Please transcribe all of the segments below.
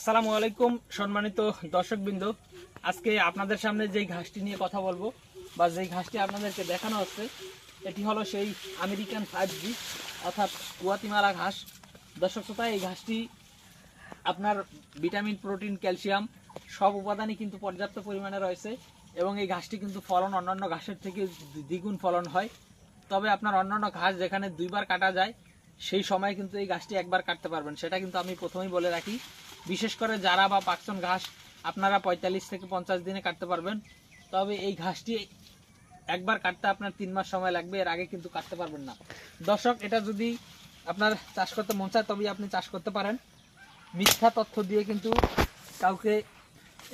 আসসালামু আলাইকুম সম্মানিত দর্শকবৃন্দ, আজকে আপনাদের সামনে যেই ঘাসটি নিয়ে কথা বলবো বা যেই ঘাসটি আপনাদেরকে দেখানো হচ্ছে এটি হলো সেই আমেরিকান 5G অর্থাৎ গুয়াতিমালা ঘাস। দর্শক শ্রোতা, এই ঘাসটি আপনার ভিটামিন, প্রোটিন, ক্যালসিয়াম সব উপাদানই কিন্তু পর্যাপ্ত পরিমাণে রয়েছে এবং এই ঘাসটি কিন্তু ফলন অন্যান্য ঘাসের থেকে দ্বিগুণ ফলন হয়। তবে আপনার অন্যান্য ঘাস যেখানে দুইবার কাটা যায় সেই সময় কিন্তু এই ঘাসটি একবার কাটতে পারবেন, সেটা কিন্তু আমি প্রথমেই বলে রাখি। বিশেষ করে যারা বা পাকচন ঘাস আপনারা 45 থেকে 50 দিনে কাটতে পারবেন, তবে এই ঘাসটি একবার কাটতে আপনার 3 মাস সময় লাগবে, এর আগে কিন্তু কাটতে পারবেন না। দর্শক, এটা যদি আপনার চাষ করতে মন চায় তবেই আপনি চাষ করতে পারেন। মিথ্যা তথ্য দিয়ে কিন্তু কাউকে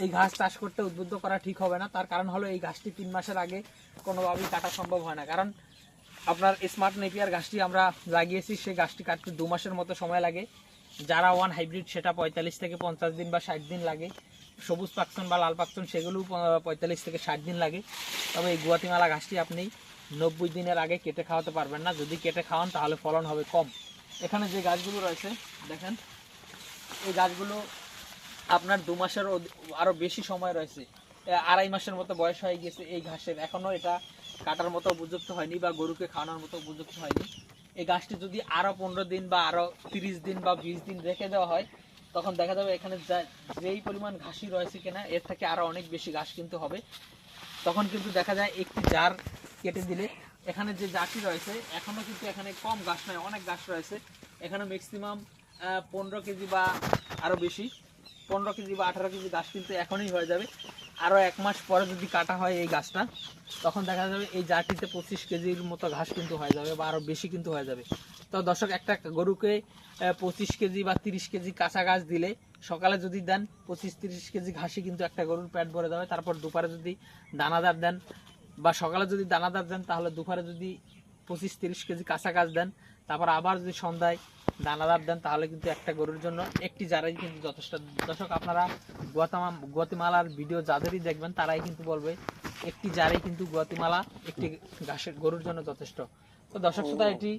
এই ঘাস চাষ করতে উদ্বুদ্ধ করা ঠিক হবে না। তার কারণ হলো এই ঘাসটি 3 মাসের আগে কোনোভাবেই কাটা সম্ভব হয় না। কারণ আপনার স্মার্ট নেপিয়ার ঘাসটি আমরা লাগিয়েছি, সেই ঘাসটি কাটতে 2 মাসের মতো সময় লাগে। যারা ওয়ান হাইব্রিড সেটা 45 থেকে 50 দিন বা 60 দিন লাগে। সবুজ পাকচন বা লাল পাকচন সেগুলোও 45 থেকে 60 দিন লাগে। তবে এই গুয়াতিমালা ঘাসটি আপনি 90 দিনের আগে কেটে খাওয়াতে পারবেন না। যদি কেটে খাওয়ান তাহলে ফলন হবে কম। এখানে যে গাছগুলো রয়েছে দেখেন, এই গাছগুলো আপনার 2 মাসের আরও বেশি সময় রয়েছে, 2.5 মাসের মতো বয়স হয়ে গেছে এই ঘাসের। এখনও এটা কাটার মতো উপযুক্ত হয়নি বা গরুকে খাওয়ানোর মতো উপযুক্ত হয়নি। এই গাছটি যদি আরও 15 দিন বা আরও 30 দিন বা 20 দিন রেখে দেওয়া হয়, তখন দেখা যাবে এখানে যেই পরিমাণ ঘাসই রয়েছে কিনা এর থেকে আরও অনেক বেশি ঘাস কিন্তু হবে। তখন কিন্তু দেখা যায় একটি জার কেটে দিলে এখানে যে জারটি রয়েছে এখনও কিন্তু এখানে কম ঘাস নয়, অনেক ঘাস রয়েছে। এখানে ম্যাক্সিমাম 15 কেজি বা আরও বেশি, 15 কেজি বা 18 কেজি ঘাস কিন্তু এখনই হয়ে যাবে। আরও 1 মাস পরে যদি কাটা হয় এই গাছটা, তখন দেখা যাবে এই জারটিতে 25 কেজির মতো ঘাস কিন্তু হয়ে যাবে বা আরও বেশি কিন্তু হয়ে যাবে। তো দর্শক, একটা গরুকে 25 কেজি বা 30 কেজি কাঁচা ঘাস দিলে সকালে যদি দেন 25-30 কেজি ঘাসই কিন্তু একটা গরুর পেট ভরে যাবে। তারপর দুপুরে যদি দানাদার দেন বা সকালে যদি দানাদার দেন, তাহলে দুপুরে যদি 25-30 কেজি কাঁচা ঘাস দেন, তারপর আবার যদি সন্ধ্যায় দানাদার দেন, তাহলে কিন্তু একটা গরুর জন্য একটি জারাই কিন্তু যথেষ্ট। দর্শক, আপনারা গুয়াতিমালার ভিডিও যাদেরই দেখবেন তারাই কিন্তু বলবে একটি জারাই কিন্তু গুয়াতিমালা একটি ঘাসের গরুর জন্য যথেষ্ট। তো দর্শক শ্রোতা, এটি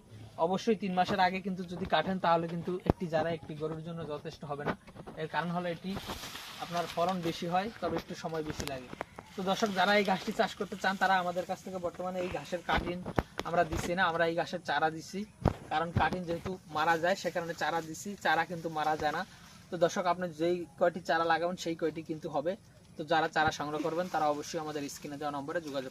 অবশ্যই 3 মাসের আগে কিন্তু যদি কাটেন তাহলে কিন্তু একটি জারা একটি গরুর জন্য যথেষ্ট হবে না। এর কারণ হলো এটি আপনার ফলন বেশি হয়, তবে একটু সময় বেশি লাগে। তো দর্শক, যারা এই ঘাসটি চাষ করতে চান তারা আমাদের কাছ থেকে বর্তমানে এই ঘাসের কাটিন আমরা দিচ্ছি না, আমরা এই ঘাসের চারা দিচ্ছি। কারণ কাটিন যেহেতু মারা যায় সে কারণে চারা দিচ্ছি, চারা কিন্তু মারা যায় না। তো দর্শক, আপনি যেই কয়টি চারা লাগাবেন সেই কয়টি কিন্তু হবে। তো যারা চারা সংগ্রহ করবেন তারা অবশ্যই আমাদের স্ক্রিনে দেওয়া নম্বরে যোগাযোগ